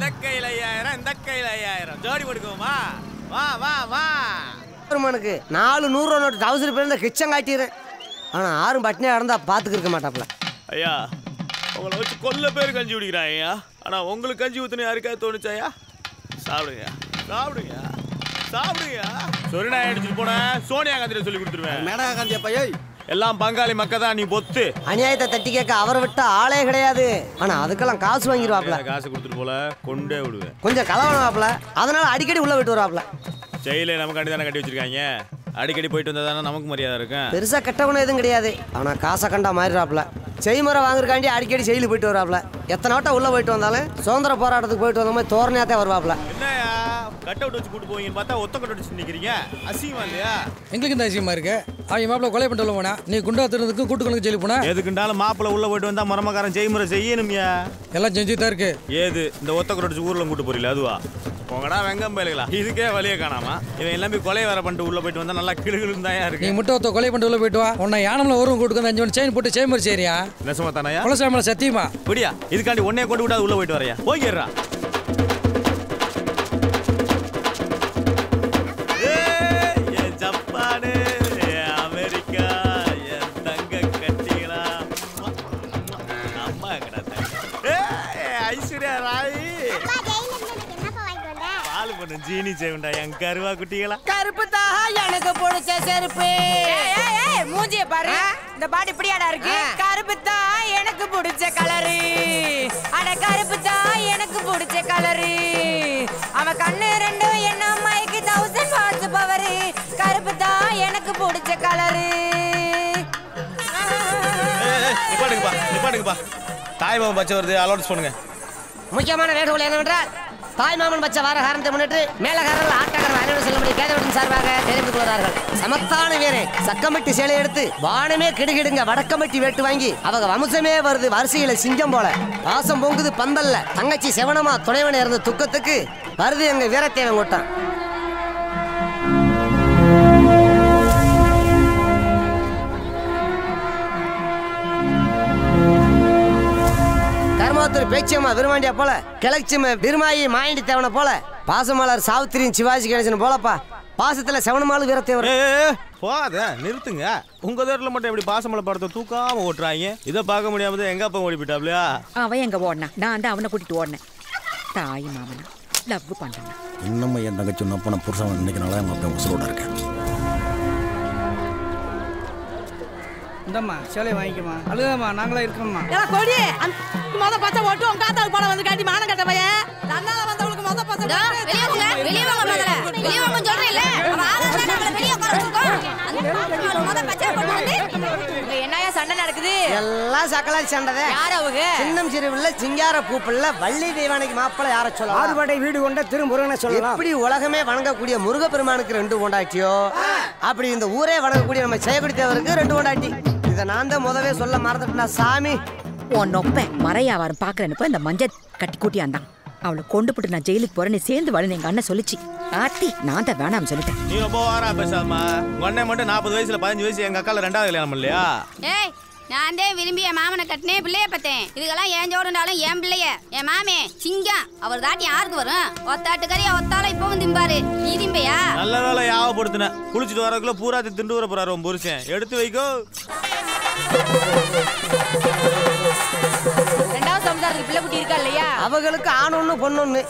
இந்த கையில் 5000 இந்த கையில் 5000 ஜோடி கொடுக்குமா? வா வா வா. பெருமானுக்கு 400 நோட்டு அவசர பேர் இந்த கிச்சன் காட்டிடுறேன். ஆனால் யாரும் பட்டினியாக இருந்தா பார்த்துக்க மாட்டாப்ல. ஐயா உங்களை வச்சு கொல்ல பேர் கஞ்சி குடிக்கிறான் ஐயா. ஆனால் உங்களுக்கு கஞ்சி ஊற்றுன்னு யாருக்காவது தோணுச்சாயா? சாப்பிடுங்க சாப்பிடுங்க சாப்பிடுங்க. சொரினா எடுத்துட்டு போனேன் சோனியா காந்தியை சொல்லி கொடுத்துருவேன். மேனகா காந்தி அப்பா எல்லாம் பங்காளி மக்கள் தான். நீ பொத்து அநியாயத்தை தட்டி கேட்க அவரை விட்ட ஆளே கிடையாது. ஆனா அதுக்கெல்லாம் காசு வாங்கிடுவாப்ல. காசு கொடுத்துட்டு போல கொண்டே விடுவேன். கொஞ்சம் கலவரமாப்ல, அதனால அடிக்கடி உள்ள விட்டு வருவாப்ல. ஜெயில நமக்காண்டி தானே கட்டி வச்சிருக்காங்க. அடிக்கடி போயிட்டு வந்தா தானே நமக்கு மரியாதை இருக்கும். பெருசா கட்டவனும் எதுவும் கிடையாது. ஆனா காசை கண்டா மாறிடுவாப்ல. செய்முறை வாங்குறக்காண்டி அடிக்கடி ஜெயிலுக்கு போயிட்டு வருவாப்ல. எத்தனை வட்டம் உள்ள போயிட்டு வந்தாலும் சுதந்திர போராட்டத்துக்கு போயிட்டு வந்த மாதிரி தோரணையாத்தே வருவாப்ல. என்னையா கட் அவுட் வச்சு கூட்டு போவீங்கன்னு பார்த்தா ஒத்த கட் அவுட் வச்சு நிக்கிறீங்க. அசிங்கமா இல்லையா? எங்களுக்கு இந்த அசிங்கமா இருக்கு. அவன் மாப்பிள்ள கொலை பண்ணிட்டு போனா நீ குண்டா திருறதுக்கு கூட்டுக்கணுக்கு ஜெயிலுக்கு போனா எதுக்குண்டாலும் மாப்பிள்ள உள்ள போயிட்டு வந்தா மரமக்காரன் செய்முறை செய்யணும்யா. எல்லாம் செஞ்சுதான் இருக்கு. ஏது இந்த ஒத்த கட் அடிச்சு ஊர்ல கூட்டு போறீங்களா? அதுவா போங்கடா வெங்கம் பயலுகளா. இதுக்கே வழியே காணாமா? இவன் எல்லாமே கொலை வேற பண்ணிட்டு உள்ள போயிட்டு வந்தா நல்லா கிடுகிடுன்னு தான் இருக்கு. நீ முட்டை ஒத்த கொலை பண்ணிட்டு உள்ள போயிட்டு வா. உன்னை யானம்ல ஒரு கூட்டுக்கு 5 மணி செயின் போட்டு செய்முறை செய்யறியா? நெசமா தானயா? கொலசாமல சத்தியமா அப்படியா? இதுக்காண்டி உன்னைய கொண்டு விட்டா உள்ள போயிட்டு வரையா? போய்க்கிறா. ஜப்பானு அமெரிக்கா என் தங்க கட்டிகளா அம்மா கிடத்த ஐஸ்வர்யா ராய் பால் பண்ண ஜீனி சேவண்டா என் கருவா குட்டிகளா. கருப்பு தான் எனக்கு பிடிச்ச செருப்பு. மூஞ்சிய பாரு, இந்த பாட்டு இப்படியாடா இருக்கு. கருப்பு தான் எனக்கு பிடிச்ச கலரு. அட கருப்பு தான் எனக்கு பிடிச்ச கலரு. அவன் கண்ணு ரெண்டும் என்ன அம்மாய்க்கு 1000 வாட்ஸ் பவரு. கருப்பு தான் எனக்கு பிடிச்ச கலரு. நிப்பாடுங்கப்பா. தாய் மாமன் பச்சை வருது, அலோன்ஸ் பண்ணுங்க. முக்கியமான வேண்டுகோள் என்னவென்றால் தாய் மாமன் பச்சை வார காரணத்தை முன்னிட்டு மேலகாரர்கள் ஆட்டக்காரர் அனைவரும் செல்லும்படி கேதவட்டின் சார்பாக தெரிவித்துக் கொள்கிறார்கள். சமத்தான வீரே சக்கமட்டி சேலை எடுத்து வானமே கிடுகிடுங்க வடக்கமட்டி வேட்டு வாங்கி அவங்க வம்சமே வருது வரிசையில சிங்கம் போல. பாசம் பொங்குது பந்தல்ல தங்கச்சி செவனமா துணைவன இருந்த துக்கத்துக்கு வருது எங்க வீரத்தேவன் கூட்டம். கர்மாத்தூர் பேச்சியம்மா விருமாண்டியா போல, கிளச்சியம்மா விருமாயி மாயண்டி தேவனை போல, பாசமலர் சாவித்திரியின் சிவாஜி கணேசன் போலப்பா பாசத்துல செவனமாலு வீரத்தேவர். போத நிறுத்துங்க. உங்க தேர்ல மட்டும் எப்படி பாசமலை படத்தை தூக்காம ஓட்டுறாங்க? இதை பார்க்க முடியாம எங்க அப்பா ஓடி போயிட்டாப்லையா? அவன் எங்க ஓடினா நான் தான் அவனை கூட்டிட்டு ஓடினேன். தாய் மாமனா லவ் பண்றேன். இன்னமும் என் தங்கச்சி ஒன்று அப்போ புருஷன் நினைக்கிறனால என் அப்பா உசுரோட இருக்கேன். இந்தம்மா சேலை வாங்கிக்கம்மா. அழுதாம்மா நாங்களா இருக்கோம்மா. கொடி மொத பச்சை ஓட்டு உங்க காத்தாவுக்கு படம் வந்து காட்டி மானம் கட்ட பையன். தன்னால வந்தவங்களுக்கு மொத பச்சை வெளிய வாங்க முதல்ல. வெளிய வாங்க சொல்றீல்ல. அவ ஆளே நம்மள வெளிய உட்கார வச்சிருக்கோம். அந்த மொத பச்சை போட்டு வந்து என்னையா சண்டை நடக்குது? எல்லாம் சக்கலாரி சண்டை. யார் அவங்க? சின்னம் சிறுவில்ல சிங்கார பூப்புள்ள வள்ளி தெய்வானைக்கு மாப்பிள்ள யார சொல்லலாம்? ஆறுபடை வீடு கொண்ட திருமுருகனை சொல்லலாம். எப்படி உலகமே வணங்கக்கூடிய முருகப்பெருமானுக்கு 2 கொண்டாட்டியோ அப்படி இந்த ஊரே வணங்கக்கூடிய நம்ம செய்யக்குடி தேவருக்கு 2 கொண்டாட்டி. இதை நான் தான் முதவே சொல்ல மறந்துட்டா சாமி. உன் நொப்ப மறையாவாரம் பாக்குறேன்னு இந்த மஞ்சள் கட்டி கூட்டியாந்தான். அவளை கொண்டு போட்டு நான் ஜெயிலுக்கு போறேன்னு சேர்ந்து வளர்ந்து எங்க அண்ணன் சொல்லிச்சு. ஆத்தி நான் தான் வேணாம் சொல்லிட்டேன். நீ ரொம்ப வாரா பேசாமா. உங்க அண்ணன் மட்டும் 40 வயசுல 15 வயசு எங்க அக்கால 2வது கல்யாணம் இல்லையா? ஏய் நான் தான் விரும்பி என் மாமனை கட்டினேன் பிள்ளைய பார்த்தேன். இதுக்கெல்லாம் ஏன் ஜோடுண்டாலும் என் பிள்ளைய என் மாமே சிங்கம். அவர் தாட்டி யாருக்கு வரும்? ஒத்தாட்டு கறியா ஒத்தால இப்போ திம்பாரு. நீ திம்பையா? நல்ல வேலை யாவப்படுத்தின. குளிச்சுட்டு வரக்குள்ள பூராத்தி திண்டு வர போறாரு உன் புருஷன். எடுத்து வைக்கோ. 2வது சமுதாயத்துக்கு பிள்ளை குட்டி இருக்கா இல்லையா? அவங்களுக்கு ஆணொன்னு பொண்ணொன்னு.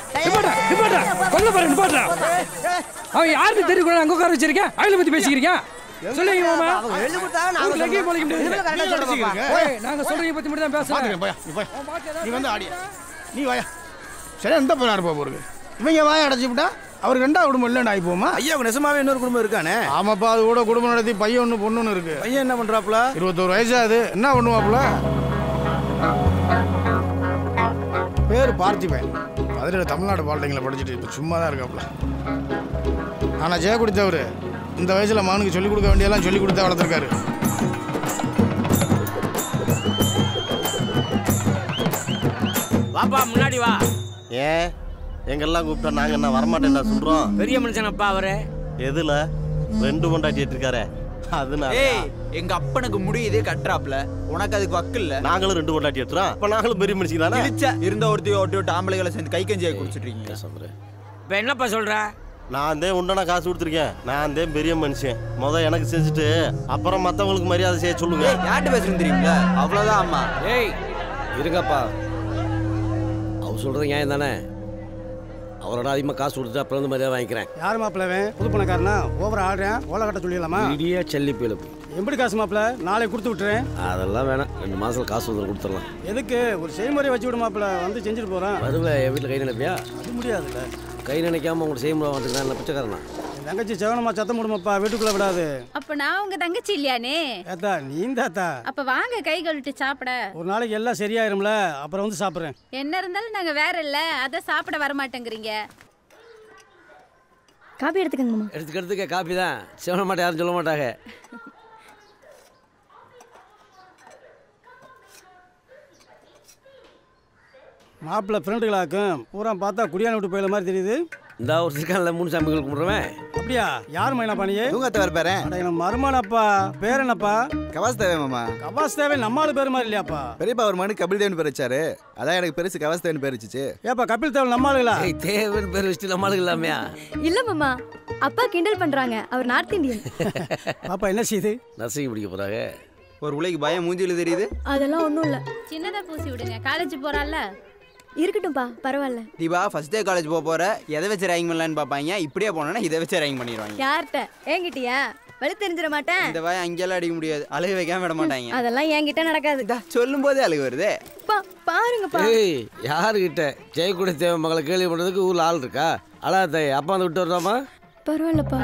அவன் யாருக்கு தெரியும் அங்க உட்கார வச்சிருக்கேன். அவளை பத்தி பேசிக்கிறீங்க சொல்லுங்க மாமா. அவங்க எழுதி கொடுத்தாங்க நாங்க லக்கி போலிக்க முடியாது. கரெக்ட்டா சொல்றோம். ஓய் நாங்க சொல்றீங்க பத்தி மட்டும் தான் பேசுறேன். நீ வந்து ஆடியா நீ வாயா. சரி எந்த போய் அனுப்ப போறது? இவங்க வாய அடைச்சி விட்டா அவருக்கு 2வது குடும்பம் இல்லைன்னு ஆகி போமா? ஐயா நெசமாவே இன்னொரு குடும்பம் இருக்கானே. ஆமாப்பா அது கூட குடும்பம் நடத்தி பையன் ஒன்று பொண்ணு ஒன்று இருக்கு. பையன் என்ன பண்றாப்ல? 21 வயசாது. என்ன பண்ணுவாப்புல? பேர் பார்த்திபன். அதில் தமிழ்நாடு பாலிடெக்னிக்கில் படிச்சுட்டு இப்போ சும்மா தான் இருக்காப்புல. ஆனால் ஜெய கொடுத்தவர் இந்த வயசில் மகனுக்கு சொல்லிக் கொடுக்க வேண்டியெல்லாம் சொல்லிக் கொடுத்தா வளர்த்துருக்காரு. வாப்பா முன்னாடி வா. ஏன் எங்கெல்லாம் கூப்பிட்டா நாங்கள் என்ன வரமாட்டேன்னா சொல்கிறோம்? பெரிய மனுஷனப்பா அவரு. எதில் 2 கொண்டாட்டிட்டு இருக்காரு. அதனால எங்க அப்பனுக்கு முடியுது கட்டுறாப்ல, உனக்கு அதுக்கு வக்கு இல்ல. நாங்களும் 2 பொண்டாட்டி ஏற்றுறோம். இப்ப நாங்களும் பெரிய மனுஷங்க தானே. இருந்த ஒருத்தி ஓட்டு ஆம்பளைகளை சேர்ந்து கை கஞ்சியை குடிச்சிட்டு இருக்கீங்க. இப்போ என்னப்பா சொல்ற? நான் தான் உண்டனா காசு கொடுத்துருக்கேன். நான் தான் பெரிய மனுஷன். எனக்கு செஞ்சுட்டு அப்புறம் மற்றவங்களுக்கு மரியாதை செய்ய சொல்லுங்க. யார்கிட்ட பேசுறேன்னு தெரியுங்களா? அவ்வளோதான் அம்மா. ஏய் இருங்கப்பா, அவர் சொல்றது நியாயம் தானே. அவரோட அதிகமாக காசு கொடுத்து அப்புறம் வந்து மரியாதை வாங்கிக்கிறேன். யார் மாப்பிள்ளவன்? புது பணக்காரனா? ஓவரா ஆடுறேன். ஓலை கட்ட சொல்லிடலாமா? இடியா செல்லி பிழப்பு. எப்படி காசு மாப்பிள்ள? நாளைக்கு கொடுத்து விட்டுறேன். அதெல்லாம் வேணாம், 2 மாதம் காசு வந்து கொடுத்துடலாம். எதுக்கு? ஒரு செய்முறை வச்சு விடு மாப்பிள்ள, வந்து செஞ்சுட்டு போகிறேன். வருவேன். என் வீட்டில் கை நினைப்பியா? அது முடியாதுல்ல. கை நினைக்காம உங்களை செய்முறை வந்துருக்கா? இல்லை பிச்சைக்காரனா? என் தங்கச்சி செவனமா சத்தம் போடுமாப்பா, வீட்டுக்குள்ள விடாது. அப்ப நான் உங்க தங்கச்சி இல்லையானே? ஏத்தா நீ தாத்தா. அப்ப வாங்க கை கழுவிட்டு சாப்பிட. ஒரு நாளைக்கு எல்லாம் சரியாயிரும்ல, அப்புறம் வந்து சாப்பிட்றேன். என்ன இருந்தாலும் நாங்க வேற இல்ல, அத சாப்பிட வர மாட்டேங்கிறீங்க. காப்பி எடுத்துக்கங்க மாமா. எடுத்துக்கிறதுக்கே காப்பி தான். சிவன மாட்டேன் யாரும் சொல்ல மாட்டாங்க. மாப்பிள்ளை ஃப்ரெண்டுகளாக்கும் பூரா பார்த்தா குடியான விட்டு போயில மாதிரி தெரியுது. இந்த ஒரு சிறுக்கானில் 3 சாமிகள் கும்பிட்றவன். அப்படியா? யார் மைனா பாணியே? தூங்கத்தை வர பேரேன். எனக்கு மருமானப்பா. பேர் என்னப்பா? கவாஸ் தேவை மாமா. கவாஸ் தேவை நம்மால் பேர் மாதிரி இல்லையாப்பா? பெரியப்பா ஒரு மனு கபில் தேவன் பேர் வச்சாரு, அதான் எனக்கு பெருசு கவாஸ் தேவன் பேர் வச்சுச்சு. ஏப்பா கபில் தேவன் நம்மாளுங்களா? தேவன் பேர் வச்சுட்டு நம்மளுக்கு இல்லாமையா? இல்ல மாமா, அப்பா கிண்டல் பண்றாங்க. அவர் நார்த் இந்தியன். பாப்பா என்ன செய்யுது? நர்சிங் பிடிக்க போறாங்க. ஒரு உலகி பயம் மூஞ்சில தெரியுது. அதெல்லாம் ஒண்ணும் இல்ல. சின்னதா பூசி விடுங்க, காலேஜ் போறால. இருக்கட்டும்பா, பரவாயில்ல. தீபா ஃபர்ஸ்ட் டே காலேஜ் போற, எதை வச்சு ரேங்கிங் பண்ணலான்னு பாப்பாங்க. இப்படியே போனா இதை வச்சு ரேங்கிங் பண்ணிடுவாங்க. யார்கிட்ட? என்கிட்டயா? வழி தெரிஞ்சிட மாட்டேன். இந்த வாய் அங்கெல்லாம் அடிக்க முடியாது, அழுக வைக்காம விட மாட்டாங்க. அதெல்லாம் என்கிட்ட நடக்காது. சொல்லும் போதே அழுக வருது. பாருங்கப்பா. ஏய் யாருக்கிட்ட? ஜெயக்குடி தேவன் மகளை கேள்வி பண்ணுறதுக்கு ஊரில் ஆள் இருக்கா? அழாத அப்பா வந்து விட்டு வரலாமா? பரவாயில்லப்பா.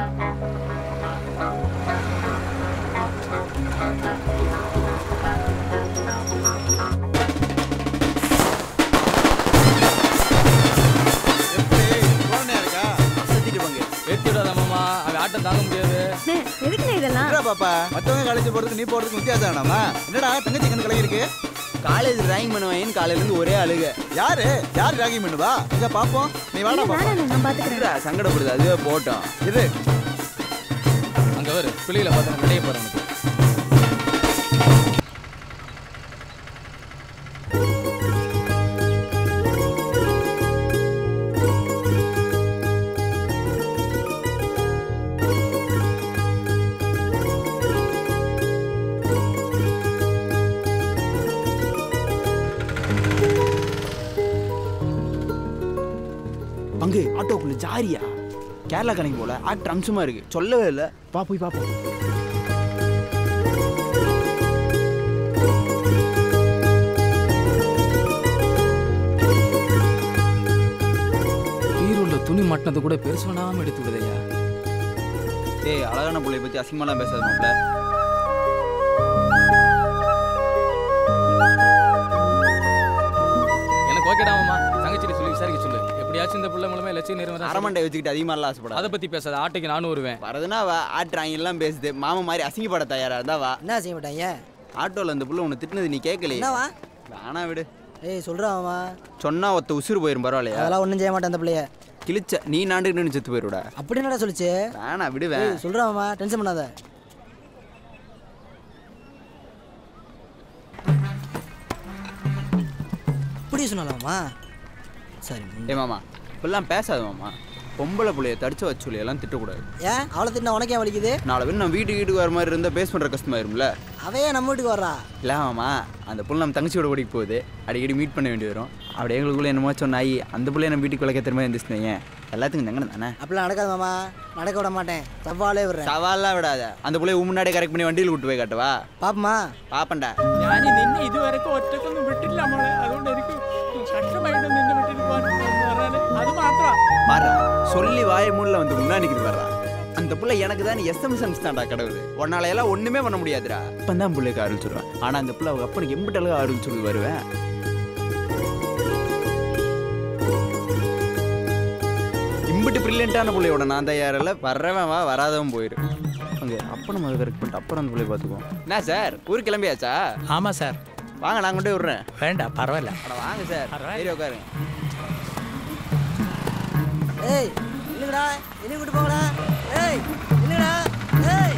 தாங்க முடியாது. எதுக்குண்ணே இதெல்லாம்? பாப்பா மத்தவங்க காலேஜ் போறதுக்கு நீ போறதுக்கு வித்தியாசம் வேணாமா? என்னடா தங்கச்சி கணக்கு கலங்கி இருக்கு. காலேஜ் ரேங்கிங் பண்ணுவேன், காலையில இருந்து ஒரே அழுக. யாரு ரேங்கிங் பண்ணுவா? இங்க பாப்போம். நீ வாடா பாப்பா. நான் பாத்துக்கிறேன். சங்கடப்படுது, அதுவே போட்டோம். இது அங்க வரு பிள்ளைகளை பார்த்து வெளியே போறேன். அங்கே ஆட்டோக்குள்ள ஜாரியா கேரளா கணக்கு போல ஆக்டர் அம்சமா இருக்கு. சொல்லவே இல்லை. போய் பாப்போம். பீரோல துணி மாட்டினது கூட பெருசு வேணாம எடுத்து விடுதையா? டேய் அழகான பிள்ளைய பத்தி அசிங்கமாலாம் பேசாத மாப்ள. எனக்கு ஓகேடா மாமா. தங்கச்சிட்ட சொல்லி விசாரிக்க சொல்லு. எப்படியாச்சும் இந்த புள்ள மூலமா லட்சியம் நிறைவேற. அரமண்டை வச்சுக்கிட்டு அதிகமாலாம் ஆசைப்படாத. அதை பத்தி பேசாத. ஆட்டைக்கு நானும் வருவேன். வரதுனா வா. ஆட்ராங்க எல்லாம் பேசுது. மாமா மாதிரி அசிங்கப்பட தயாரா இருந்தா வா. என்ன அசிங்கப்பட்டாங்க? ஆட்டோல அந்த புள்ள உன்னை திட்டினது நீ கேட்கலையே. என்னவா? வேணா விடு. ஏய் சொல்றாமா? சொன்னா ஒத்த உசுறு போயிரும். பரவாயில்லையா? அதெல்லாம் ஒன்றும் செய்ய மாட்டேன். அந்த பிள்ளைய கிழிச்ச நீ நாண்டுன்னு செத்து போயிருடா. அப்படி என்னடா சொல்லிச்சு? வேணா விடுவேன். சொல்றாமா, டென்ஷன் பண்ணாத. இப்படி சொன்னாலாமா? சரி. ஏ மாமா இப்பெல்லாம் பேசாத மாமா. பொம்பளை பிள்ளைய தடிச்சு வச்சு சொல்லி எல்லாம் திட்டக்கூடாது. ஏன் அவளை திட்டினா உனக்கு ஏன் வலிக்குது? நாளை பேர் நம்ம வீட்டுக்கு வர மாதிரி இருந்தால் பேஸ் பண்ணுற கஷ்டமாயிரும்ல. அவையே நம்ம வீட்டுக்கு வர்றா. இல்லை மாமா, அந்த புள்ள நம்ம தங்கச்சியோட ஓடிக்கு போகுது. அடிக்கடி மீட் பண்ண வேண்டி வரும். அப்படி எங்களுக்குள்ள என்னமோ சொன்னாயி அந்த பிள்ளைய நம்ம வீட்டுக்கு விளக்க திரும்ப இருந்துச்சுங்க. எல்லாத்துக்கும் தங்கணும் தானே? அப்படிலாம் நடக்காது மாமா. நடக்க விட மாட்டேன். சவாலே விடுறேன். சவாலாம் விடாத. அந்த பிள்ளைய முன்னாடியே கரெக்ட் பண்ணி வண்டியில் கூட்டு போய் காட்டுவா. பாப்பமா? பாப்பண்டா. ഞാൻ നിന്നെ ഇതുവരെക്കും ഒറ്റക്കൊന്നും വിട്ടില്ല മോളെ. അതുകൊണ്ട് എനിക്ക് കഷ്ടമായിട്ട് നിന്നെ വിട്ടിട്ട് പോകാൻ അത് മാത്രം. மாறா சொல்லி வாய மூணுல வந்து முன்னாடிக்கு வர்றா. அந்த புள்ள எனக்கு தான் எஸ்எம்எஸ் அனுப்பிச்சான்டா கடவுள். உன்னால எல்லாம் ஒண்ணுமே பண்ண முடியாதுடா. இப்பதான் பிள்ளைக்கு அருள் சொல்லுவேன். ஆனா அந்த புள்ள அவங்க அப்பனுக்கு எம்பிட்டு அளவு அருள் சொல்லி வருவேன். இம்பிட்டு பிரில்லியண்டான பிள்ளையோட நான் தயாரில்ல. வர்றவன் வா, வராதவன் போயிரு. அங்கே அப்பனை முதல் கரெக்ட் பண்ணிட்டு அப்புறம் அந்த பிள்ளைய பார்த்துக்குவோம். என்ன சார் ஊருக்கு கிளம்பியாச்சா? ஆமாம் சார். வாங்க நான் கொண்டே விட்றேன். வேண்டாம் பரவாயில்ல. வாங்க சார். சரி உட்காருங்க. ஏய் இல்லடா, என்ன கூட்டி போங்கடா. ஏய் இல்லடா. ஏய்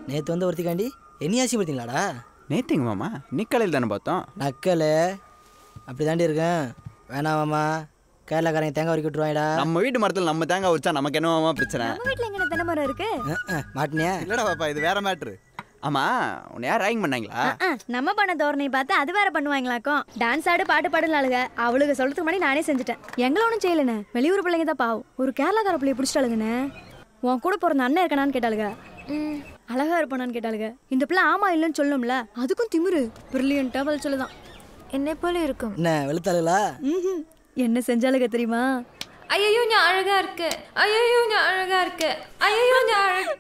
நேற்று வந்து ஒருத்திக்காண்டி என்னையும் ஆசைப்படுத்தீங்களாடா? நேற்றுங்க மாமா நிக்கலையில் தானே பார்த்தோம். நக்கல் அப்படி தாண்டி இருக்கேன். வேணாம் மாமா, கேரளாக்காரங்க தேங்காய் வரைக்கும் விட்டுருவாங்கடா. நம்ம வீட்டு மரத்தில் நம்ம தேங்காய் வச்சா நமக்கு என்ன மாமா பிரச்சனை? நம்ம வீட்டில் எங்கே தென்னை மரம் இருக்கு? மாட்டினியா? இல்லைடா பாப்பா, இது வேற மேட்ரு. ஆமா, உன்னை யார் ராயிங் பண்ணாங்களா? நம்ம பண்ண தோரணையை பார்த்து அது வேற பண்ணுவாங்களாக்கும். டான்ஸ் ஆடு பாட்டு பாடுனாளுங்க. அவளுக்கு சொல்றதுக்கு முன்னாடி நானே செஞ்சுட்டேன். எங்களை ஒன்றும் செய்யலண்ணே, வெளியூர் பிள்ளைங்க தான் பாவம். ஒரு கேரளாக்கார பிள்ளைய பிடிச்சிட்டாளுங்கண்ணே. உன் கூட பிறந்த அண்ணன் இருக்கானான்னு கேட்டாளுங்க. அழகா இருப்பானான்னு கேட்டாளுங்க. இந்த பிள்ளை ஆமா இல்லைன்னு சொல்லணும்ல, அதுக்கும் திமிரு. பிரில்லியன்ட்டா பதில் சொல்லுதான். என்னை போல இருக்கும். என்ன வெளுத்தாளுங்களா? என்ன செஞ்சாளுங்க தெரியுமா? ஐயோ நான் அழகா இருக்கு, ஐயோ நான் அழகா இருக்கு, ஐயோ நான் அழகா.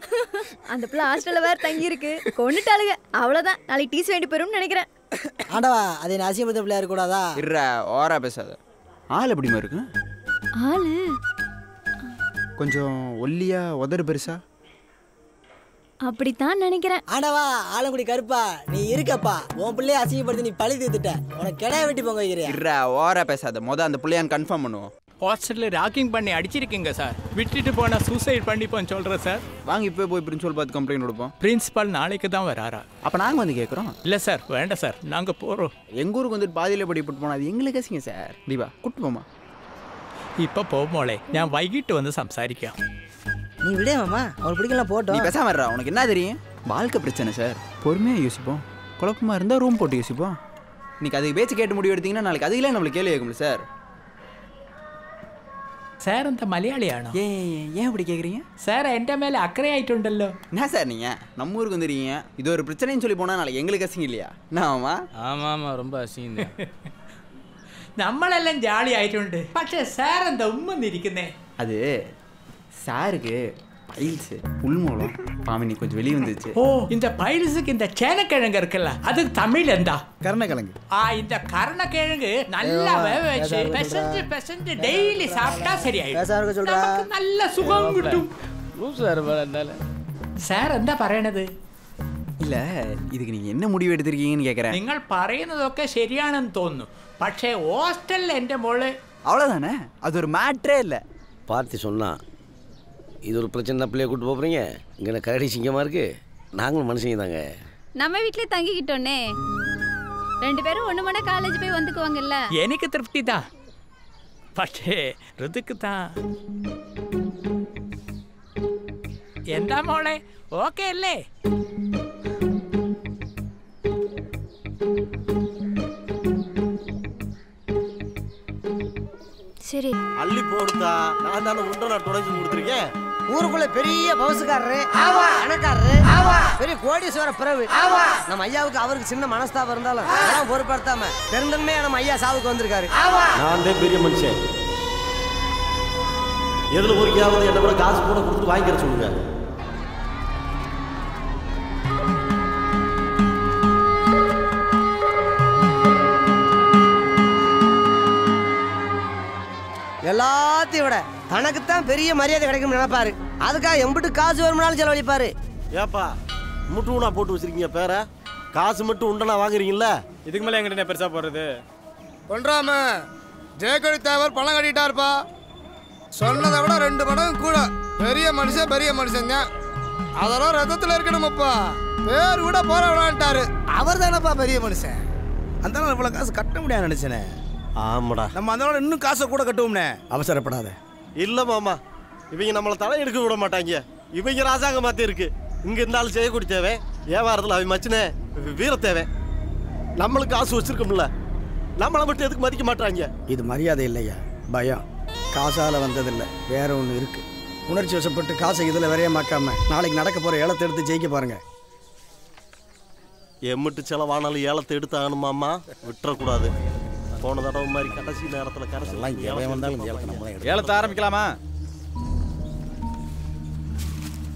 அந்த பிள்ளை ஹாஸ்டல்ல வேற தங்கி இருக்கு. கொண்டுட்டாளுங்க. அவ்வளவுதான், நாளைக்கு டீஸ் வேண்டி போயிரும்னு நினைக்கிறேன். ஆண்டவா, அது என்ன அசிங்கப்பட்ட பிள்ளையா இருக்கக்கூடாதா? இருடா, ஓரா பேசாத. ஆள் எப்படிமா இருக்கு? ஆளு கொஞ்சம் ஒல்லியா, உதறு பெருசா? அப்படித்தான் நினைக்கிறேன். ஆண்டவா, ஆலங்குடி கருப்பா, நீ இருக்கப்பா. உன் பிள்ளைய அசிங்கப்படுத்தி நீ பழி தீர்த்துட்ட. உனக்கு கிடைய வெட்டி போங்க வைக்கிறியா? இருடா, ஓரா பேசாத. அந்த பிள்ளையான்னு கன்ஃபார்ம் பண்ணுவோம். ஹாஸ்டலில் ராக்கிங் பண்ணி அடிச்சிருக்கீங்க சார். விட்டுட்டு போனால் சூசைட் பண்ணிப்போன்னு சொல்கிறேன் சார். வாங்க இப்போ போய் பிரின்சிபல் பார்த்து கம்ப்ளைண்ட் கொடுப்போம். பிரின்சிபால் நாளைக்கு தான் வராரா? அப்போ நாங்கள் வந்து கேட்குறோம். இல்லை சார், வேண்டாம் சார், நாங்கள் போகிறோம். எங்கள் ஊருக்கு வந்துட்டு பாதியில் படிப்பட்டு போனால் அது எங்களுக்கு கசிங்க சார். தீபா கூப்பிட்டு போமா. இப்போ போமோளே, நான் வைகிட்டு வந்து சம்சாரிക്കാം. நீ விட மாமா, அவளுக்கு பிடிக்கலாம் போட்டோம். நீ பேசாம வர்றா, உனக்கு என்ன தெரியும்? வாழ்க்கை பிரச்சனை சார், பொறுமையாக யோசிப்போம். குழப்பமா இருந்தால் ரூம் போட்டு யோசிப்போம். இன்னைக்கு அதுக்கு பேச்சு கேட்டு முடிவு எடுத்தீங்கன்னா நாளைக்கு அதுக்கெல்லாம் நம்மளுக்கு கேள்வி கேட்கும்ல சார். സാർ എന്താ മലയാളിയാണോ? ஏன் இப்படி கேட்குறீங்க? സാർ എൻ്റെ മേലെ അക്കறைയായിട്ടുണ്ടല്ലോ. என்ன சார் நீங்கள் நம்ம ஊருக்கு வந்துடுறீங்க, இது ஒரு பிரச்சனைன்னு சொல்லி போனால் நாளைக்கு எங்களுக்கு அசிங்க இல்லையா? ஆமா ஆமாம், ரொம்ப அசிங்கம். നമ്മളെല്ലാം ജാളി ആയിട്ടുണ്ട്. പക്ഷേ സാർ എന്താ ഉമ്മന്നിരിക്കുന്നേ? அது சாருக்கு பைல்ஸு உள்மூலம் பாமினி கொஞ்சம் வெளியே வந்துச்சு. ஓ, இந்த பைல்ஸுக்கு இந்த சேனக்கிழங்கு இருக்குல்ல, அதுக்கு தமிழ் எந்தா? கருணக்கிழங்கு. இந்த கருணக்கிழங்கு நல்லா வேக வச்சு பெசஞ்சு டெய்லி சாப்பிட்டா சரியாயிடும். நமக்கு நல்ல சுகம் கிட்டும். സാർ എന്താ പറയണത്? இல்லை, இதுக்கு நீங்கள் என்ன முடிவு எடுத்திருக்கீங்கன்னு கேட்குறேன். നിങ്ങൾ പറയുന്നതൊക്കെ ശരിയാണെന്ന് തോന്നുന്നു. പക്ഷേ ഹോസ്റ്റലിൽ എൻ്റെ മോള് அவ்வளோதானே, அது ஒரு மேட்ரே இல்லை. பார்த்தி சொன்னா இது ஒரு பிரச்சனை, பிள்ளைய கூட்டு போகிறீங்க. இங்கே கரடி சிங்கமாக இருக்கு. நாங்களும் மனுஷங்க தாங்க. நம்ம வீட்லயே தங்கிக்கிட்டோன்னே 2 பேரும் ஒன்று மணி காலேஜ் போய் வந்துக்குவாங்கல்ல. எனக்கு திருப்தி தான். പക്ഷേ ഋതുക്ക് தான். എന്താ മോളെ, ഓക്കെ അല്ലേ? சரி, அள்ளி போடுதா. நான் தானே உண்டை நான் தொடச்சி கொடுத்துருக்கேன். ஊருக்குள்ள பெரிய பவுசுக்காரரு, பணக்காரரு, பெரிய கோடீஸ்வர பிறகு நம்ம ஐயாவுக்கு அவருக்கு சின்ன மனஸ்தாபம் இருந்தாலும் அதெல்லாம் பொருட்படுத்தாம பெருந்தன்மையா நம்ம ஐயா சாவுக்கு வந்திருக்காரு. நான் தான் பெரிய மனுஷன். எதுல பொறுக்கியாவது என்ன கூட காசு கூட கொடுத்து வாங்கிக்கிற சொல்லுங்க. எல்லாத்தையும் விட தனக்குத்தான் பெரிய மரியாதை கிடைக்கும் நினைப்பாரு. அதுக்காக எம்பிட்டு காசு வருமானாலும் செலவழிப்பாரு. ஏப்பா முட்டுனா போட்டு வச்சிருக்கீங்க பேர? காசு மட்டும் உண்டனா வாங்குறீங்கல்ல? இதுக்கு மேலே எங்கிட்ட பெருசாக போடுறது? ஒன்றாம ஜெயக்கொடி தேவர் பணம் கட்டிட்டாருப்பா. சொன்னதை விட 2 மடங்கு கூட. பெரிய மனுஷன் தான். அதெல்லாம் ரத்தத்தில் இருக்கணுமப்பா. பேர் கூட போற விடான்ட்டாரு. அவர் தானப்பா பெரிய மனுஷன். அந்த நாள் இவ்வளோ காசு கட்ட முடியாது நினைச்சேனே. ஆமாடா, நம்ம அந்த நாள் இன்னும் காசை கூட கட்டுவோம்னே. அவசரப்படாத. இல்ல மாமா, இவங்க நம்மளை தலை எடுக்க விட மாட்டாங்க. இவங்க ராஜாங்க மாத்தி இருக்கு. இங்க இருந்தாலும் செய்யக்கூடி தேவை. வியாபாரத்தில் அவன் மச்சினே வீர தேவை. நம்மளுக்கு காசு வச்சிருக்கோம்ல, நம்மளை மட்டும் எதுக்கு மதிக்க மாட்டாங்க? இது மரியாதை இல்லையா, பயம். காசால வந்ததில்லை, வேற ஒன்று இருக்கு. உணர்ச்சி வசப்பட்டு காசை இதில் விரையமாக்காம நாளைக்கு நடக்க போற ஏலத்தை எடுத்து ஜெயிக்க பாருங்க. எம்மிட்டு செலவானாலும் ஏலத்தை எடுத்து ஆகணுமாம்மா, விட்டுறக்கூடாது. போன தடவை மாதிரி கடைசி நேரத்தில் கரைசெல்லாம் எவன் வந்தாலும் ஏலத்தை ஆரம்பிக்கலாமா?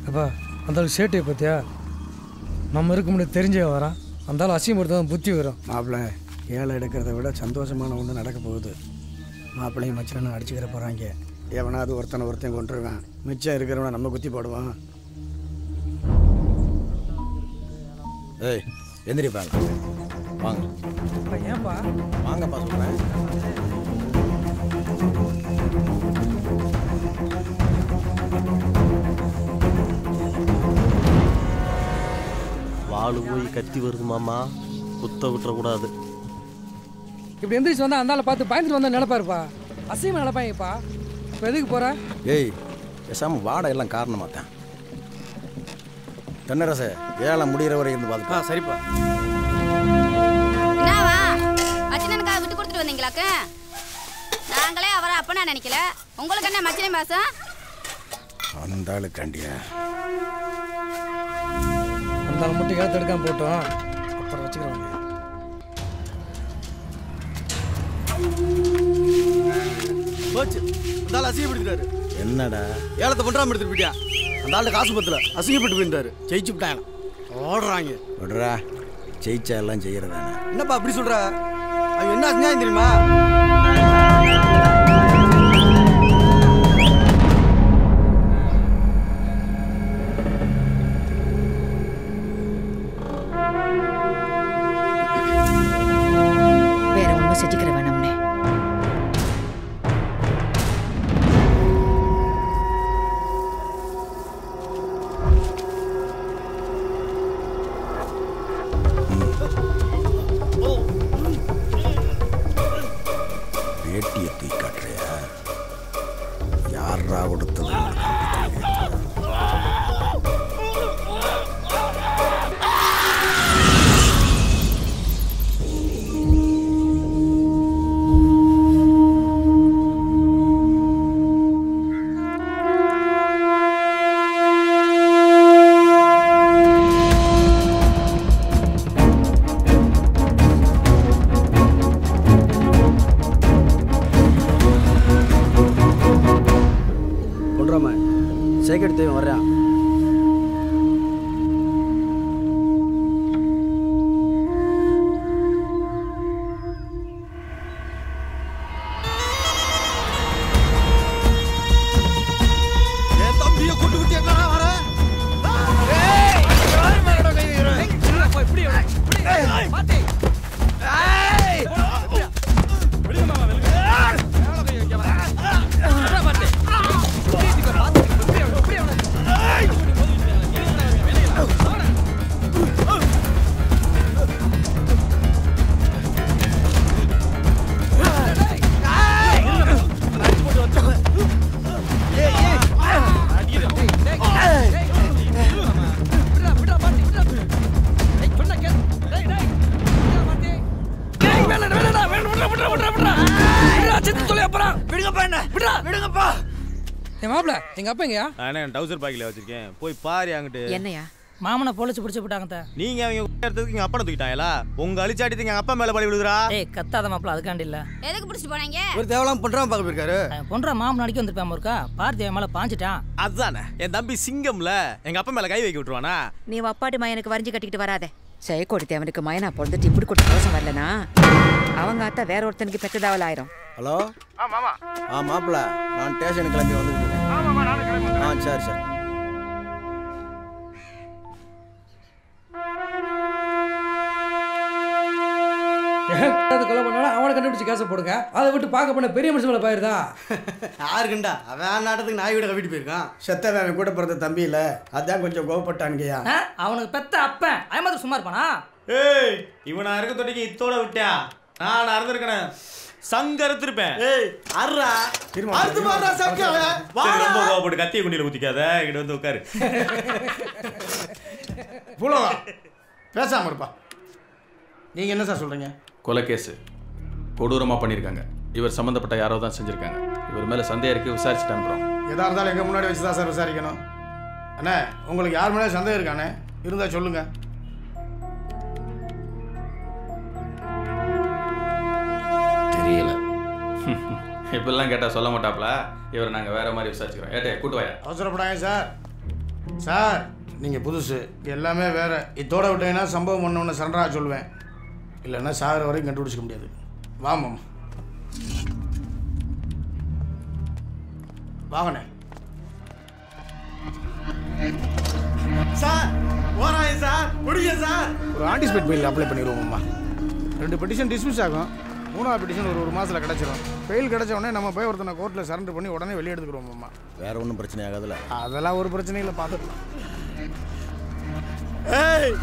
அப்பா, அந்த சேட்டையை பார்த்தியா? நம்ம இருக்க முடியாது தெரிஞ்சே வரான். அந்த அசிங்கப்படுத்த தான் புத்தி வரும். மாப்பிள்ளை, ஏழை எடுக்கிறத விட சந்தோஷமான ஒன்று நடக்க போகுது. மாப்பிள்ளையும் மச்சனை அடிச்சுக்கிற போகிறாங்க. எவனாவது ஒருத்தன் கொண்டுருவான். மிச்சம் இருக்கிறவனை நம்ம குத்தி போடுவான். ஏய், எந்திரிப்பாங்க. வாங்க. ஏன்பா? வாங்கப்பா சொல்கிறேன். ஆளு போய் கத்தி வருது மாமா, குத்த விட்டுறக்கூடாது. இப்படி எந்திரிச்சு வந்தா அந்த ஆளை பார்த்து பயந்துட்டு வந்தா நினைப்பாருப்பா. அசியமா நினைப்பாங்கப்பா. இப்போ எதுக்கு போற? ஏய் பேசாம வாடை எல்லாம் காரணமாத்தான். தென்னரசே ஏழை முடிகிற வரை இருந்து பார்த்துக்கா. சரிப்பா. என்னவா மச்சினனுக்காக விட்டு கொடுத்துட்டு வந்தீங்களாக்க? நாங்களே அவரை அப்பனா நினைக்கல. உங்களுக்கு என்ன மச்சினை மாசம்? அந்த ஆளு கண்டியா அந்த ஆள் மட்டும் ஏற்ற எடுக்காம போட்டோம், அப்புறம் வச்சுக்கிறோம். போச்சு, அந்த ஆள் அசிங்கப்படுத்திட்டாரு. என்னடா ஏலத்தை பண்றாம எடுத்துட்டு போயிட்டியா? அந்த ஆள் காசு பத்தல, அசிங்கப்பட்டு போயிருந்தாரு. ஜெயிச்சு விட்டாங்க, ஓடுறாங்க. விடுறா, ஜெயிச்சா எல்லாம் செய்யறதானே. என்னப்பா அப்படி சொல்ற? அவன் என்ன அநியாயம் தெரியுமா? வேற ஒன்றும் செஞ்சுக்கிற வேணாம்னே. வேட்டியை தூக்கி காட்டுறியா? யாரா கொடுத்தது? சேகர் தேவன் வர்றான். என் தம்பியை கொண்டு விட்டு என்ன வர? எங்க அப்பா எங்கயா? நான் டவுசர் பாக்கெட்ல வச்சிருக்கேன், போய் பாரு அங்கிட்டு. என்னையா மாமனை போலீஸ் பிடிச்சு போட்டாங்க. நீங்க அவங்க எடுத்ததுக்கு எங்க அப்பனை தூக்கிட்டாங்களா? உங்க அழிச்சாட்டி எங்க அப்பா மேல பழி விழுதுறா. ஏய் கத்தாத மாப்பிள, அதுக்காண்டி இல்ல. எதுக்கு பிடிச்சிட்டு போனீங்க? ஒரு தேவலாம் பண்றாம பாக்க போயிருக்காரு. பொண்ற மாமன் அடிக்க வந்திருப்பாம இருக்கா, பார்த்து என் மேல பாஞ்சிட்டான். அதானே என் தம்பி சிங்கம்ல, எங்க அப்பா மேல கை வைக்க விட்டுருவானா? நீ அப்பாடி மயனுக்கு வரைஞ்சு கட்டிக்கிட்டு வராதே. ஜெயக்கோடி தேவனுக்கு மயனா பிறந்துட்டு இப்படி கூட தோசம் வரலனா அவங்க அத்தா வேற ஒருத்தனுக்கு பெத்ததாவல் ஆயிரும். ஹலோ மாமா. மாப்பிள்ள, நான் ஸ்டேஷனுக்கு கிளம்பி வந்துட்டு இருக்கேன். சரி சரி. கொலை பண்ணாலும் அவனை கண்டுபிடிச்சு கேச போடுங்க. அதை விட்டு பார்க்க போன பெரிய மனுஷன் மேல பாயிருதா? யாருக்குண்டா அவன் நாட்டத்துக்கு நாய் வீட கவிட்டு போயிருக்கான். செத்தவன் கூட பிறந்த தம்பி இல்ல, அதான் கொஞ்சம் கோவப்பட்டானுங்கய்யா. அவனுக்கு பெத்த அப்பன் ஐம்பது சும்மா இருப்பானா? ஏய் இவனா இருக்க தொட்டிக்கு இத்தோட விட்டியா? நான் அறந்திருக்கேன், சங்கரத்திருப்பேன். ஏய் அறா அறுத்து பாறா சக்கல. ரொம்ப கோவப்பட்டு கத்திய குண்டில ஊத்திக்காத, இங்க வந்து உட்காரு. புலவா பேசாம இருப்பா. நீங்க என்ன சார் சொல்றீங்க? கொலை கேஸு கொடூரமாக பண்ணியிருக்காங்க. இவர் சம்மந்தப்பட்ட யாரோ தான் செஞ்சுருக்காங்க. இவர் மேலே சந்தேகம் இருக்குது, விசாரிச்சுட்டு அனுப்புகிறோம். எதாக இருந்தாலும் எங்கள் முன்னாடி வச்சு தான் சார் விசாரிக்கணும். அண்ணே உங்களுக்கு யார் மேலே சந்தேகம் இருக்கானே? இருந்தால் சொல்லுங்க. தெரியல. இப்பெல்லாம் கேட்டால் சொல்ல மாட்டாப்ல. இவரை நாங்கள் வேறு மாதிரி விசாரிச்சுக்கிறோம். ஏட்டே கூட்டு வாயா. அவசரப்படாங்க சார். சார் நீங்கள் புதுசு, எல்லாமே வேறு. இதோட விட்டீங்கன்னா சம்பவம் ஒன்று சரண்டராக சொல்லுவேன், இல்லைன்னா சாகிற வரைக்கும் கண்டுபிடிச்சிக்க முடியாது. வாமாம் வாங்கண்ணே. சார் ஓராய் சார் முடிய சார். ஒரு ஆன்டிசிபேட் மெயில் அப்ளை பண்ணிடுவோம்மா. 2 பெட்டிஷன் டிஸ்மிஸ் ஆகும். 3ஆவது பெட்டிஷன் ஒரு மாதத்தில் கிடச்சிரும். ஃபெயில் கிடச்ச உடனே நம்ம போய் ஒருத்தனை கோர்ட்டில் சரண்டர் பண்ணி உடனே வெளியே எடுத்துக்கிறோம்மா. வேற ஒன்றும் பிரச்சனை ஆகாதுல்ல? அதெல்லாம் ஒரு பிரச்சனையும் இல்லை, பார்த்துக்கலாம். ஏய்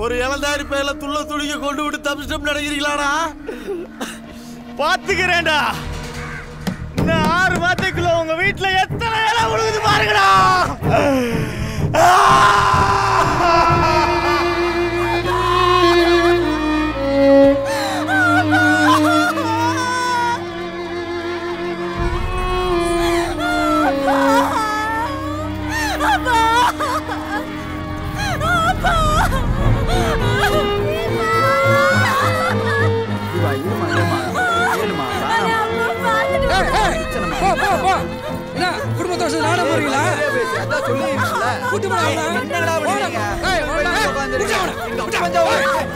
ஒரு இளந்தாரி பேர்ல துள்ள துணிக்க கொண்டு விட்டு தப்பிச்சிட்டு நினைக்கிறீங்களாடா? பாத்துக்கிறேன்டா. இன்னும் 6 மாதத்துக்குள்ள உங்க வீட்டுல எத்தனை இலை விழுகுது பாருங்கடா. குடும்பத்தோட நாட போறீங்களா?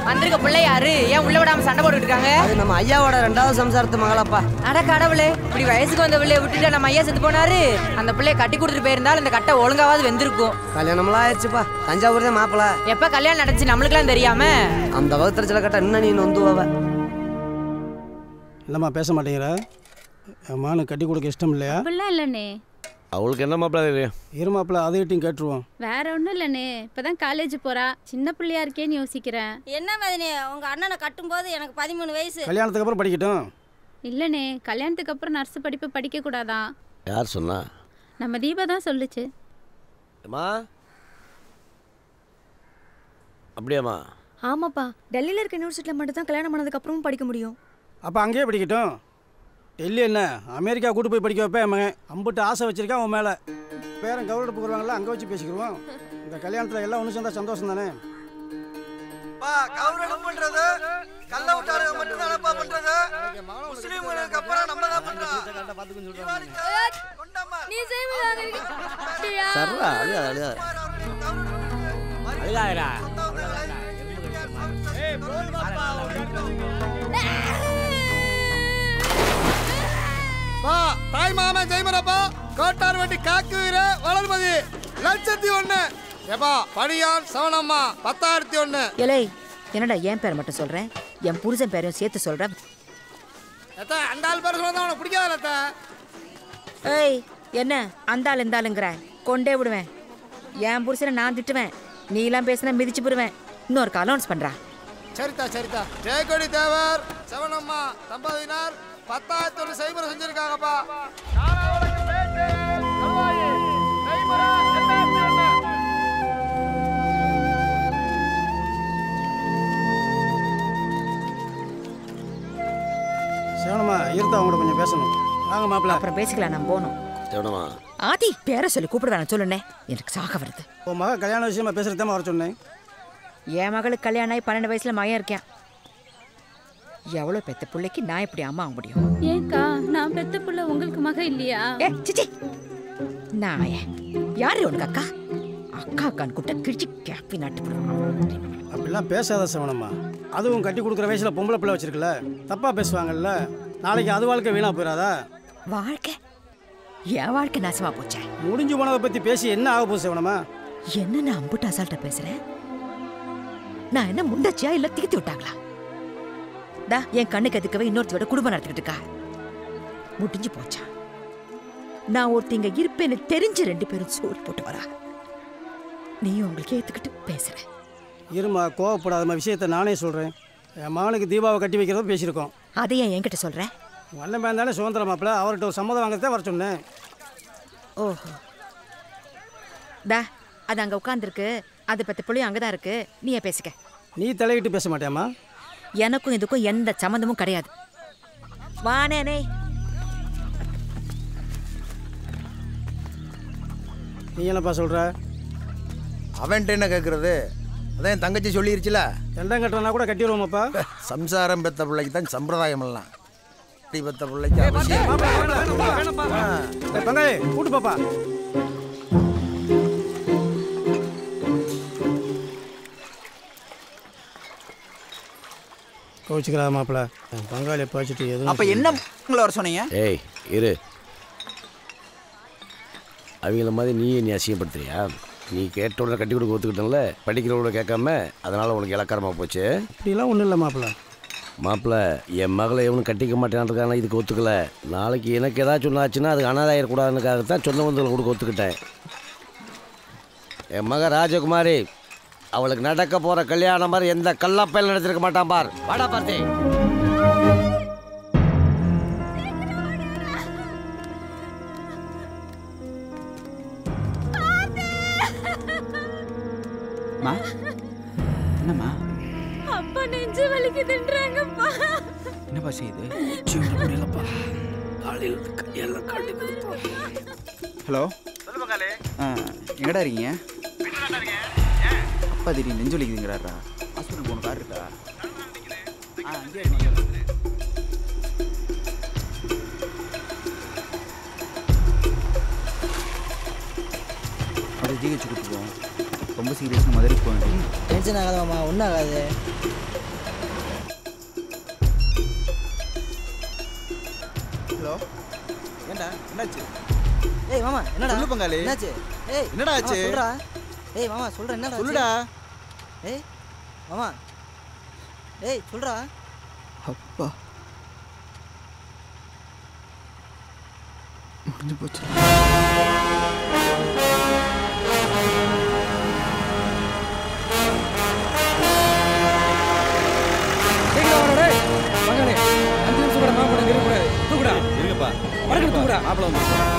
வந்திருக்க பிள்ளை யாரு? ஏன் உள்ள விடாம சண்டை போட்டுட்டு இருக்காங்க? அது நம்ம ஐயாவோட 2வது சம்சாரத்து மகளப்பா. அட கடவுளே, இப்படி வயசுக்கு வந்த பிள்ளைய விட்டுட்டு நம்ம ஐயா செத்து போனாரு. அந்த பிள்ளைய கட்டி கொடுத்துட்டு போயிருந்தாலும் இந்த கட்டை ஒழுங்காவது வெந்திருக்கும். கல்யாணம்லாம் ஆயிடுச்சுப்பா. தஞ்சாவூர் தான் மாப்பிள்ள. எப்ப கல்யாணம் நடந்துச்சு நம்மளுக்குலாம் தெரியாம? அந்த வகுத்துல சில கட்ட இன்னும் நீ நொந்துவ. இல்லம்மா பேச மாட்டேங்கிற. அம்மானு கட்டி கொடுக்க இஷ்டம் இல்லையா? அப்படிலாம் இல்லண்ணே. அவளுக்கு என்ன மாப்பிள்ள? இரு மாப்பிள்ள அதையிட்டையும் கேட்டுருவோம். வேற ஒன்றும் இல்லண்ணே, இப்பதான் காலேஜ் போறா, சின்ன பிள்ளையா இருக்கேன்னு யோசிக்கிறேன். என்ன மதினி, உங்க அண்ணனை கட்டும்போது எனக்கு 13 வயசு. கல்யாணத்துக்கு அப்புறம் படிக்கட்டும். இல்லண்ணே, கல்யாணத்துக்கு அப்புறம் நர்ஸ் படிப்பு படிக்க கூடாதான். யார் சொன்னா? நம்ம தீபா தான் சொல்லுச்சு. அம்மா அப்படியாம்மா? ஆமாப்பா, டெல்லியில் இருக்க யூனிவர்சிட்டியில் மட்டும் தான் கல்யாணம் பண்ணதுக்கு அப்புறமும் படிக்க முடியும். அப்போ அங்கேயே படிக்கட்டும். டெல்லி என்ன அமெரிக்கா கூட்டு போய் படிக்க வைப்பேன் மகன். அம்பிட்டு ஆசை வச்சிருக்கேன் உன் மேலே. பேரன் கவர்மெண்ட் போடுவாங்கல்ல, அங்கே வச்சு பேசிக்கிடுவோம். இந்த கல்யாணத்தில் எல்லாம் ஒன்று சேர்ந்தா சந்தோஷம் தானே? கௌரவம் பண்றது கள்ள விட்டாருங்க மட்டும் தானப்பா பண்றது. முஸ்லீம்களுக்கு அப்புறம் நம்ம தான் பண்றோம். நீ செய்வதாக சர்ரா அழுகாத அழுகாதடா. தாய் மாமா ஜெயமரப்பா கோட்டார் வண்டி காக்கு வீர வளர்மதி 1,01,000. ஏப்பா படியான் சவனம்மா 10,001. ஏலே, என்னடா என் பேர் மட்டும் சொல்றேன், என் புருஷன் பேரையும் சேர்த்து சொல்றேன். அந்த ஆள் பேர் சொன்னா உனக்கு பிடிக்காத. ஏய், என்ன அந்த ஆள் இந்த ஆளுங்கிற? கொண்டே விடுவேன். என் புருஷனை நான் திட்டுவேன், நீ எல்லாம் பேசினா மிதிச்சு போடுவேன். இன்னொரு அலௌன்ஸ் பண்றா. சரிதா சரிதா. ஜெயக்கொடி தேவர் சவனம்மா தம்பதியினர் 10,001 செய்முறை செஞ்சிருக்காங்கப்பா. சேவனம்மா இருந்தா அவங்களோட கொஞ்சம் பேசணும். வாங்க மாப்பிள்ள. அப்புறம் பேசிக்கலாம், நான் போகணும். சேவனம்மா ஆதி பேரை சொல்லி கூப்பிடுவேன் சொல்லுனே, எனக்கு சாக வருது. உன் மக கல்யாண விஷயமா பேசுறது தான் வர சொன்னேன். என் மகளுக்கு கல்யாணம் ஆகி 12 வயசுல மகன் இருக்கேன். எவ்வளவு பெத்த பிள்ளைக்கு நான் இப்படி அம்மா ஆக முடியும்? ஏன்க்கா, நான் பெத்த பிள்ளை உங்களுக்கு மக இல்லையா? சிச்சி, நான் யாரு உனக்கு அக்கா? அக்கா அக்கான்னு கூப்பிட்ட கிழிச்சு கேப்பி நாட்டு போடுவான். அப்படிலாம் பேசாத சேவனம்மா. அதுவும் கட்டி கொடுக்குற வயசுல பொம்பளை பிள்ளை வச்சிருக்கல, தப்பா பேசுவாங்கல்ல. நாளைக்கு அது வாழ்க்கை வீணா போயிடாதா? வாழ்க்கை என் வாழ்க்கை நாசமா போச்சே. முடிஞ்சு போனதை பத்தி பேசி என்ன ஆக போகுது சேவனம்மா? என்ன நான் அம்புட்டு அசால்ட்டா பேசுறேன்? நான் என்ன முண்டச்சியா இல்ல தீர்த்து விட்டாங்களா? என் கண்ணுக்கு எதுக்கவே இன்னொருத்தோட குடும்பம் நடத்திக்கிட்டு இருக்கா. முடிஞ்சு போச்சா? நான் ஒருத்தங்க இருப்பேன்னு தெரிஞ்சு 2 பேரும் சோறு போட்டு வரா. நீயும் உங்களுக்கு ஏத்துக்கிட்டு பேசுற. இருமா, கோவப்படாத. விஷயத்த நானே சொல்றேன். என் மகனுக்கு தீபாவை கட்டி வைக்கிறதும் பேசியிருக்கோம். அதை ஏன் என்கிட்ட சொல்றேன்? அண்ணன் பேர் தானே சுதந்திர மாப்பிள்ள, அவர்கிட்ட ஒரு சம்மதம் வாங்கத்தான் வர சொன்னேன். ஓஹோ, அது அங்க உட்காந்துருக்கு. அதை பத்தி புள்ளியும் அங்கதான் இருக்கு. நீயே பேசிக்க. நீ தலையிட்டு பேச மாட்டியாமா? எனக்கும் இதுக்கும் எந்த சம்மந்தமும் கிடையாது. வானே. நீ என்னப்பா சொல்ற? அவன்கிட்ட என்ன கேட்கறது? அதான் என் தங்கச்சி சொல்லிருச்சுல, தண்டம் கட்டுறனா கூட கட்டிடுவோமாப்பா. சம்சாரம் பெத்த பிள்ளைக்கு தான் சம்பிரதாயம் எல்லாம். பெத்த பிள்ளைக்கு அவசியம். கூட்டு பாப்பா. கோச்சிக்கிறா மாப்பிள்ள, பங்காளி பாய்ச்சிட்டு எதுவும். அப்ப என்ன உங்களை வர சொன்னீங்க? ஏய் இரு, அவங்கள மாதிரி நீ அசிங்கப்படுத்துறியா? நீ கேட்டோட கட்டி கொடுக்க ஒத்துக்கிட்டல, படிக்கிறவங்களோட கேட்காம, அதனால உனக்கு இலக்காரமாக போச்சு. இப்படிலாம் ஒன்றும் இல்லை மாப்பிள்ள. மாப்பிள்ள, என் மகளை எவனும் கட்டிக்க மாட்டேன்ருக்கான, இதுக்கு ஒத்துக்கல. நாளைக்கு எனக்கு ஏதாச்சும் ஒன்று ஆச்சுன்னா அது அனாதாயிடக்கூடாதுன்னுக்காகத்தான் சொந்த பந்தங்களை கொடுக்க ஒத்துக்கிட்டேன். என் மக ராஜகுமாரி அவளுக்கு நடக்க போற கல்யாணம் மாதிரி எந்த கல்லப்பையில் நடத்திருக்க மாட்டான் பார். வாடா பார்த்தி. என்னம்மா? அப்பா நெஞ்சு வலிக்குதுன்றாங்கப்பா. என்னப்பா செய்யுது? ஹலோ சொல்லு பங்காளி. எங்கடா இருக்கீங்க? அப்பா திடீர்னு நெஞ்சு வலிக்குதுங்கிறாரா? ஹாஸ்பிட்டல் போன கார் இருக்கா? அங்கே அதை ஜிஹெச் கூப்பிட்டு போவோம். ரொம்ப சீரியஸாக மதுரைக்கு போக வேண்டியது. டென்ஷன் ஆகாத மாமா, ஒன்றும் ஆகாது. ஹலோ ஏண்டா என்னாச்சு? ஏய் மாமா என்னடா? சொல்லு பங்காளி. என்னாச்சு? ஏய் என்னடா ஆச்சு? சொல்றா. ஏய் மாமா சொல்றேன், என்னடா? சொல்லுடா. ஏய் மாமா. ஏய் சொல்றா. அப்பா முடிஞ்சு போச்சு. மகனே 5 நிமிஷம் கூட மாப்பிள்ளை இருக்கக்கூடாது. தூக்குடா. இருங்கப்பா. மறக்கணும் தூக்குடா. மாப்பிள்ளை வந்து